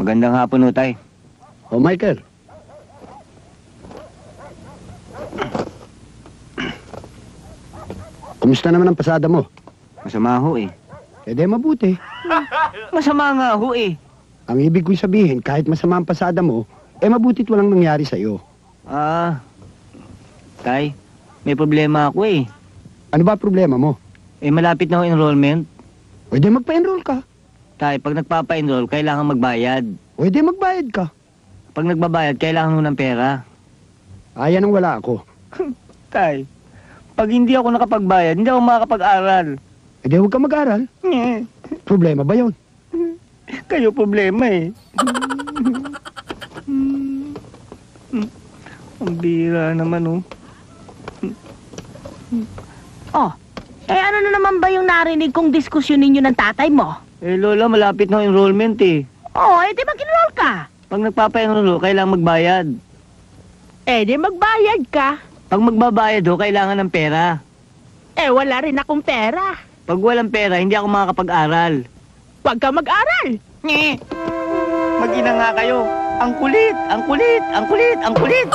Magandang hapon, Utay. O, Michael. Kumusta naman ang pasada mo? Masama ho eh. Eh, di mabuti. Masama nga ho eh. Ang ibig kong sabihin, kahit masama ang pasada mo, mabutit walang nangyari sa'yo. Tay, may problema ako eh. Ano ba problema mo? Malapit na ho enrollment. O, di magpa-enroll ka. Tay, pag nagpapa-enroll, kailangan magbayad. O, di magbayad ka. Pag nagbabayad, kailangan ho ng pera. Yan ang wala ako. Tay, pag hindi ako nakapagbayad, hindi ako makakapag-aral. Eh, di huwag ka mag-aral. Problema ba yun? Kayo problema eh. Ang bira naman oh. Ano na naman ba yung narinig kong diskusyon ninyo ng tatay mo? Lola, malapit na ho enrollment eh. Di mag-enroll ka. Pag nagpapa-enroll, kailangan magbayad. Di magbayad ka. Pag magbabayad ho, kailangan ng pera. Wala rin akong pera. Pag walang pera, hindi ako makakapag-aral. Huwag ka mag-aral. Mag-ina nga kayo. Ang kulit, ang kulit, ang kulit, ang kulit.